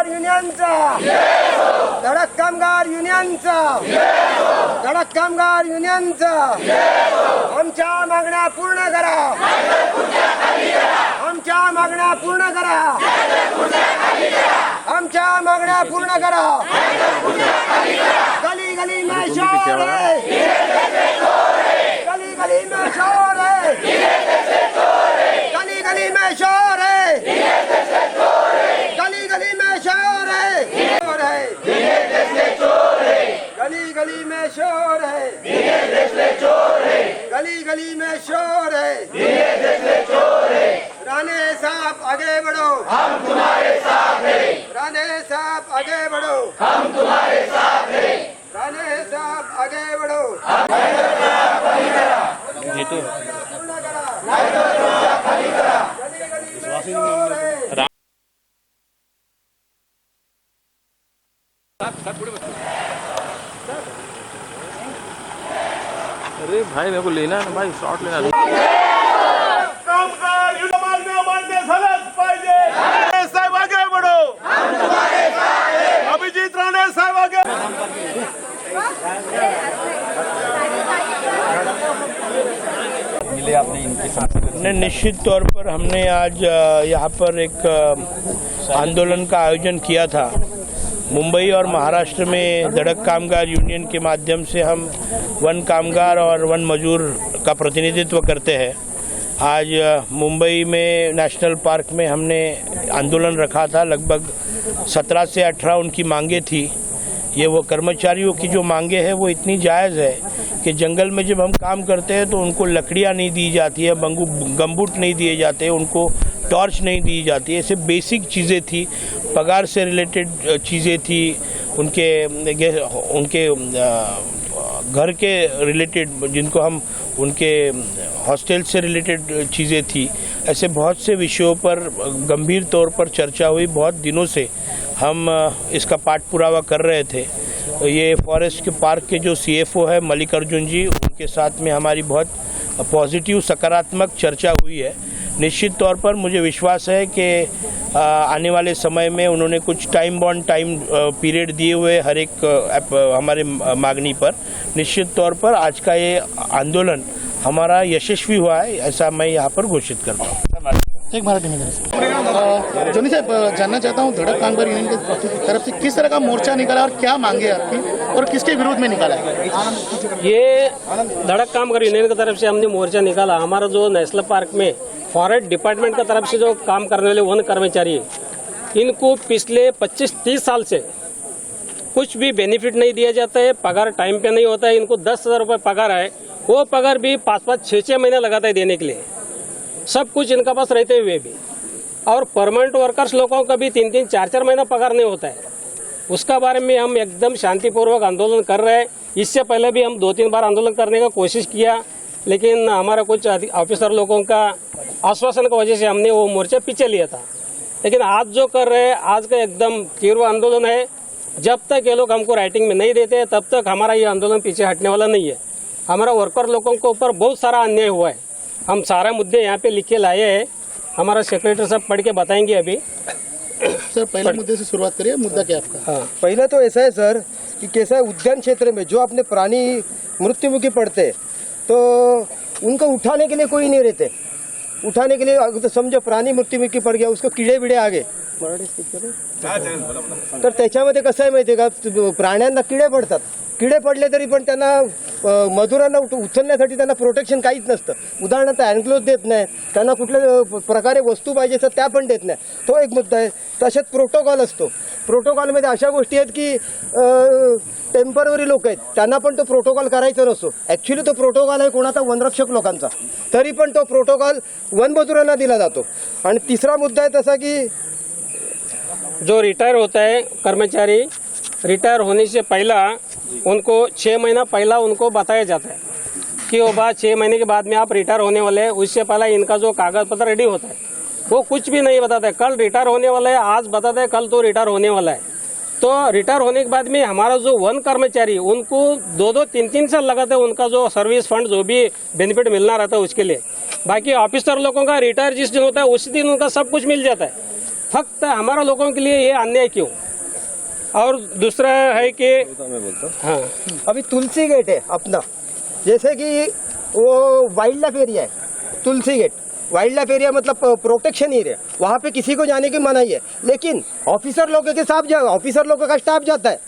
कामगार युनियनचा धडक कामगार युनियनचा धडक कामगार युनियनचा आमच्या मागण्या पूर्ण करा आमच्या मागण्या पूर्ण करा आमच्या मागण्या पूर्ण करा गली गली में शोर है गली गली में शोर है गली गली में शोर है गली गली में शोर है गली गली में शोर है गली गली में शोर है राणे साहब आगे बढ़ो हम तुम्हारे साथ हैं राणे साहब आगे बढ़ो हम तुम्हारे साथ हैं राणे साहब आगे बढ़ो ये तो अरे भाई मेरे को लेना है ना भाई, शॉट लेना है। कामगार मान्य झालंच पाहिजे। राणे साहेब आगे बढ़ो हम तुम्हारे साथ हैं अभिजीत राणे साहेब आगे निश्चित तौर पर हमने आज यहाँ पर एक आंदोलन का आयोजन किया था। मुंबई और महाराष्ट्र में धड़क कामगार यूनियन के माध्यम से हम वन कामगार और वन मजदूर का प्रतिनिधित्व करते हैं। आज मुंबई में नेशनल पार्क में हमने आंदोलन रखा था। लगभग 17 से 18 उनकी मांगे थी। ये वो कर्मचारियों की जो मांगे हैं वो इतनी जायज़ है कि जंगल में जब हम काम करते हैं तो उनको लकड़ियाँ नहीं दी जाती है, गमबूट नहीं दिए जाते, उनको टॉर्च नहीं दी जाती है। ऐसे बेसिक चीज़ें थी, पगार से रिलेटेड चीज़ें थी, उनके घर के रिलेटेड, जिनको हम उनके हॉस्टल से रिलेटेड चीज़ें थी। ऐसे बहुत से विषयों पर गंभीर तौर पर चर्चा हुई। बहुत दिनों से हम इसका पाठ पुरावा कर रहे थे। ये फॉरेस्ट के पार्क के जो CFO है मल्लिकार्जुन जी, उनके साथ में हमारी बहुत पॉजिटिव सकारात्मक चर्चा हुई है। निश्चित तौर पर मुझे विश्वास है कि आने वाले समय में उन्होंने कुछ टाइम पीरियड दिए हुए हर एक हमारे मांगनी पर। निश्चित तौर पर आज का ये आंदोलन हमारा यशस्वी हुआ है, ऐसा मैं यहाँ पर घोषित करता हूँ। एक मराठी में जोनी साहब, जानना चाहता हूँ धड़क कामगार यूनियन की तरफ से किस तरह का मोर्चा निकाला और क्या मांगे आपकी और किसके विरोध में निकाला है? ये धड़क कामगार यूनियन की तरफ से हमने मोर्चा निकाला। हमारा जो नेशनल पार्क में फॉरेस्ट डिपार्टमेंट की तरफ से जो काम करने वाले वन कर्मचारी, इनको पिछले 25-30 साल से कुछ भी बेनिफिट नहीं दिया जाता है। पगार टाइम पे नहीं होता है। इनको 10,000 रुपये पगार है, वो पगार भी 5-5, 6-6 महीने लगाता है देने के लिए, सब कुछ इनका पास रहते हुए भी। और परमानेंट वर्कर्स लोगों का भी 3-3, 4-4 महीना पगार नहीं होता है। उसका बारे में हम एकदम शांतिपूर्वक आंदोलन कर रहे हैं। इससे पहले भी हम 2-3 बार आंदोलन करने का कोशिश किया, लेकिन हमारा कुछ ऑफिसर लोगों का आश्वासन की वजह से हमने वो मोर्चा पीछे लिया था। लेकिन आज जो कर रहे हैं, आज का एकदम तीव्र आंदोलन है। जब तक ये लोग हमको राइटिंग में नहीं देते तब तक हमारा ये आंदोलन पीछे हटने वाला नहीं है। हमारा वर्कर लोगों के ऊपर बहुत सारा अन्याय हुआ है। हम सारे मुद्दे यहाँ पे लिख के लाए हैं। हमारा सेक्रेटरी साहब पढ़ के बताएंगे अभी। सर, पहले मुद्दे से शुरुआत करिए। मुद्दा क्या आपका? हाँ, पहला तो ऐसा है सर कि कैसा है, उद्यान क्षेत्र में जो अपने प्राणी मृत्युमुखी पड़ते तो उनको उठाने के लिए कोई नहीं रहते। उठाने के लिए तो समझो प्राणी मृत्युमुखी पड़ गया, उसको किडे बिडे आगे तर त्याच्यामध्ये कसं आहे माहिती आहे का, प्राण्यांना किडे पडतात। किडे पडले तरी पण त्यांना मजुरांना उचलण्यासाठी त्यांना प्रोटेक्शन काहीच नसतं। उदाहरणार्थ अँक्लोज देत नाही, त्यांना कुठल्या प्रकारे वस्तू पाहिजे तर त्या पण देत नाही। तो एक मुद्दा आहे। तसेच प्रोटोकॉल असतो। प्रोटोकॉलमध्ये अशा गोष्टी आहेत की टेम्पररी लोक आहेत, त्यांना पण तो प्रोटोकॉल करायचा नसतो। ॲक्च्युली तो प्रोटोकॉल आहे कोणाचा, वनरक्षक लोकांचा, तरी पण तो प्रोटोकॉल वनमजुरांना दिला जातो। आणि तिसरा मुद्दा आहे तसा की जो रिटायर होता है कर्मचारी, रिटायर होने से पहला उनको 6 महीना पहला उनको बताया जाता है कि वो बात 6 महीने के बाद में आप रिटायर होने वाले हैं। उससे पहला इनका जो कागज पत्र रेडी होता है वो कुछ भी नहीं बताता है। कल रिटायर होने वाला है, आज बताता है कल तो रिटायर होने वाला है। तो रिटायर होने के बाद में हमारा जो वन कर्मचारी, उनको 2-2, 3-3 साल लगाता है उनका जो सर्विस फंड जो भी बेनिफिट मिलना रहता है उसके लिए। बाकी ऑफिसर लोगों का रिटायर जिस दिन होता है उसी दिन उनका सब कुछ मिल जाता है। फक्त हमारा लोगों के लिए ये अन्याय क्यों? और दूसरा है कि हाँ, अभी तुलसी गेट है अपना, जैसे कि वो वाइल्ड लाइफ एरिया है, तुलसी गेट वाइल्ड लाइफ एरिया मतलब प्रोटेक्शन एरिया, वहाँ पे किसी को जाने की मनाही है, लेकिन ऑफिसर लोगों के साथ ऑफिसर लोगों का स्टाफ जाता है,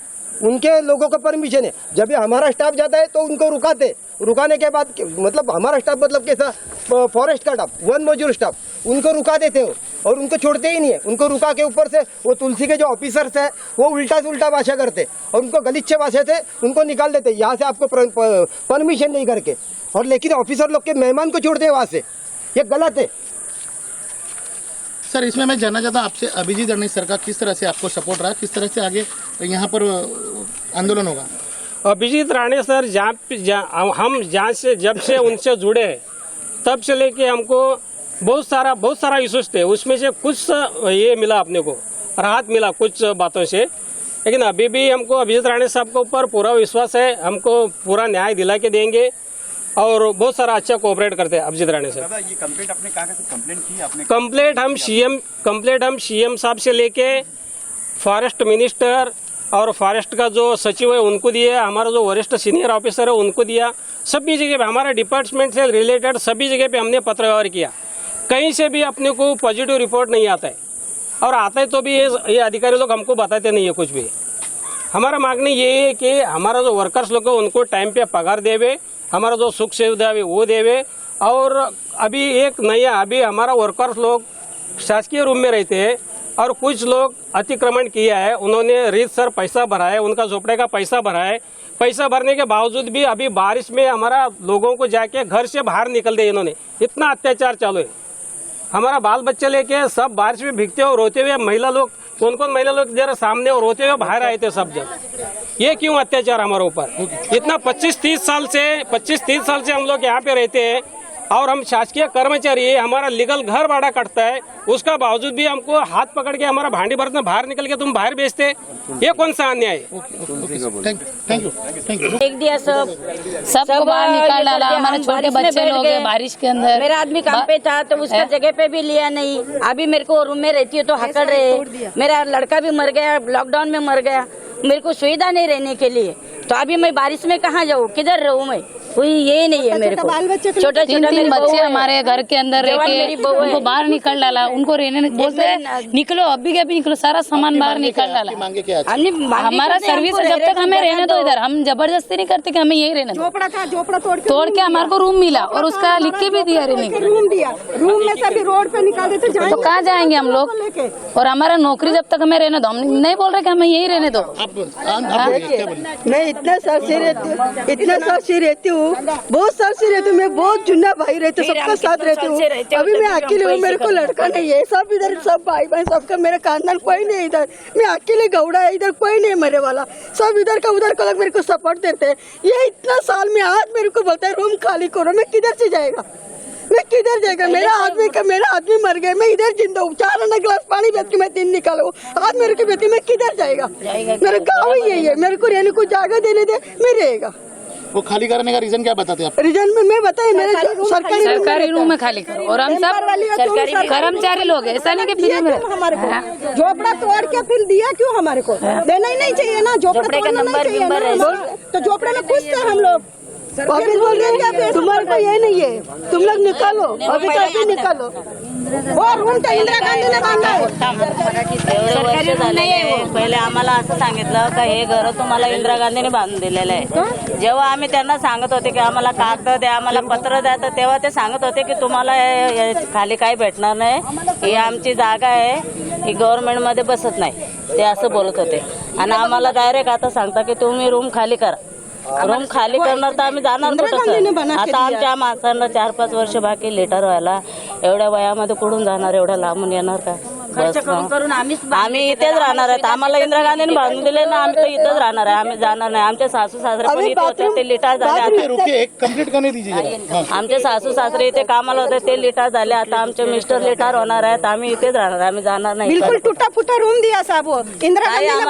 उनके लोगों का परमिशन है। जब भी हमारा स्टाफ जाता है तो उनको रुकाते, रुकाने के बाद मतलब हमारा स्टाफ मतलब कैसा, फॉरेस्ट का स्टाफ, वन मजदूर स्टाफ, उनको रुका देते हो और उनको छोड़ते ही नहीं है। उनको रुका के ऊपर से वो तुलसी के जो ऑफिसर्स है वो उल्टा से उल्टा भाषा करते और उनको गलीचे भाषा से उनको निकाल देते, यहाँ से आपको परमिशन नहीं करके, और लेकिन ऑफिसर लोग के मेहमान को छोड़ते हैं वहाँ से, ये गलत है। सर इसमें मैं जानना चाहता हूँ आपसे, अभिजीत अड़नी सर का किस तरह से आपको सपोर्ट रहा, किस तरह से आगे यहाँ पर आंदोलन होगा? अभिजीत राणे सर हम जब से उनसे जुड़े हैं, तब से लेके हमको बहुत सारा इश्यूज थे, उसमें से कुछ ये मिला अपने को, राहत मिला कुछ बातों से। लेकिन अभी भी हमको अभिजीत राणे साहब के ऊपर पूरा विश्वास है, हमको पूरा न्याय दिला के देंगे और बहुत सारा अच्छा कोऑपरेट करते हैं अभिजीत राणे साहब। ये कंप्लेंट आपने कहा कंप्लेंट की आपने? कंप्लेंट हम सीएम साहब से लेके फॉरेस्ट मिनिस्टर और फॉरेस्ट का जो सचिव है उनको दिया, हमारा जो वरिष्ठ सीनियर ऑफिसर है उनको दिया, सभी जगह पे हमारे डिपार्टमेंट से रिलेटेड सभी जगह पे हमने पत्र व्यवहार किया, कहीं से भी अपने को पॉजिटिव रिपोर्ट नहीं आता है, और आता है तो भी ये अधिकारी लोग हमको बताते नहीं है कुछ भी। हमारा मांगनी ये है कि हमारा जो वर्कर्स लोग है उनको टाइम पे पगार देवे, हमारा जो सुख सुविधा है वो देवे, और अभी एक नया अभी हमारा वर्कर्स लोग शासकीय रूम में रहते हैं और कुछ लोग अतिक्रमण किया है, उन्होंने रीतसर पैसा भरा है, उनका झोपड़े का पैसा भरा है, पैसा भरने के बावजूद भी अभी बारिश में हमारा लोगों को जाके घर से बाहर निकल दिए इन्होंने, इतना अत्याचार चालू है। हमारा बाल बच्चे लेके सब बारिश में भीगते हुए रोते हुए, महिला लोग कौन महिला लोग जरा सामने और रोते हुए बाहर आए थे सब जब। ये क्यों अत्याचार हमारे ऊपर? इतना 25-30 साल से हम लोग यहाँ पे रहते हैं और हम शासकीय कर्मचारी है, हमारा लीगल घर भाड़ा कटता है, उसका बावजूद भी हमको हाथ पकड़ के हमारा भांडी बर्तन बाहर निकल के तुम बाहर बेचते, ये कौन सा अन्याय है? Thank you. फेंक दिया सबको बाहर निकाल डाला, हमारे छोटे बच्चे लोग हैं बारिश के अंदर। मेरा आदमी काम पे था तो उसका जगह पे भी लिया नहीं, अभी मेरे को रूम में रहती है तो हकड़ रहे, मेरा लड़का भी मर गया, लॉकडाउन में मर गया, मेरे को सुविधा नहीं रहने के लिए, तो अभी मैं बारिश में कहाँ जाऊँ, किधर रहूँ मैं, कोई ये नहीं है मेरे को। छोटे छोटे बच्चे हमारे घर के अंदर रह के उनको बाहर निकल डाला, उनको रहने बोलते निकलो, अभी के अभी निकलो, सारा सामान बाहर निकल डाला। हमारा सर्विस जब तक हमें रहने दो इधर, हम जबरदस्ती नहीं करते कि हमें यही रहने दो। तोड़ के हमारे को रूम मिला और उसका लिख के भी दिया रहने के, रूम में सभी रोड पे निकाल देते, तो कहाँ जाएंगे हम लोग? और हमारा नौकरी जब तक हमें रहने दो, हम नहीं बोल रहे कि हमें यही रहने दो। मैं इतना साल से रहती हूँ, बहुत साल से रहती हूँ, मैं बहुत जुन्ना भाई रहते, सबका साथ रहती हूँ। अभी मैं अकेले हूँ, मेरे को लड़का नहीं है, सब इधर सब भाई बहन सबका, मेरा खानदान कोई नहीं इधर, मैं अकेले गौड़ा है, इधर कोई नहीं मेरे वाला, सब इधर का उधर का लोग मेरे को सपोर्ट देते हैं। ये इतना साल में आज मेरे को बोलता है रूम खाली करो, मैं किधर से जाएगा, मैं किधर जाएगा? मेरा आदमी मर गया, मैं इधर जिंदा हूँ, 4 आना गिलास पानी बेच के मैं दिन निकालू, आज मेरे को बेटी मैं किधर जाएगा? मेरा गाँव ही यही है, मेरे को रहने को जगह देने दे, मैं रहेगा। वो खाली करने का रीजन क्या बताते हैं आप? रीजन में मैं बताए, मेरे सरकारी रूम में खाली करो, और हम सब कर्मचारी लोग हैं, ऐसा नहीं कि फ्री में। हमारे को झोपड़ा तोड़ के फिर दिया क्यों? हमारे को देना ही नहीं चाहिए ना, झोपड़ा का नंबर तो झोपड़े में खुश थे हम लोग। ऑफिस बोल रहे हैं तुम्हारे को ये नहीं है, तुम लोग निकालो, अभी तो अभी निकालो। वो रूम तो इंदिरा गांधी ने बांधला आहे। सरकारी झाले, पहिले आम्हाला असं सांगितलं का हे घर तुम्हाला इंदिरा गांधीने बांधून दिलेलं आहे। जेव्हा आम्ही त्यांना सांगत होते की आम्हाला कागद द्या, आम्हाला पत्र द्या, तर तेव्हा ते सांगत होते की तुम्हाला खाली काही भेटणार नाही, ही आमची जागा आहे, ही गव्हर्नमेंट मध्ये बसत नाही, ते असं बोलत होते। आणि आम्हाला डायरेक्ट आता सांगता की तुम्ही रूम खाली करा, रूम खाली करणार तर आम्ही जाणार कुठं? आता आमच्या माणसांना 4-5 वर्ष बाकी लेटर व्हायला, एवढ्या वयामध्ये कुठून जाणार, एवढ्या लांबून येणार का? बस आम्ही इथेच राहणार आहेत, आम्हाला इंदिरा गांधीने बांधून दिले ना, आम्ही तर इथेच राहणार आहे, आम्ही जाणार नाही। आमचे सासू सासरे पण इथे होते, ते लिटार झाले, आमचे सासू सासरे इथे कामाला होते, ते लिटार झाले, आता आमचे मिस्टर लिटार होणार आहेत, आम्ही इथेच राहणार आहे, आम्ही जाणार नाही। बिलकुल टूटा फूटा रूम दिया साहब, इंदिरा गांधी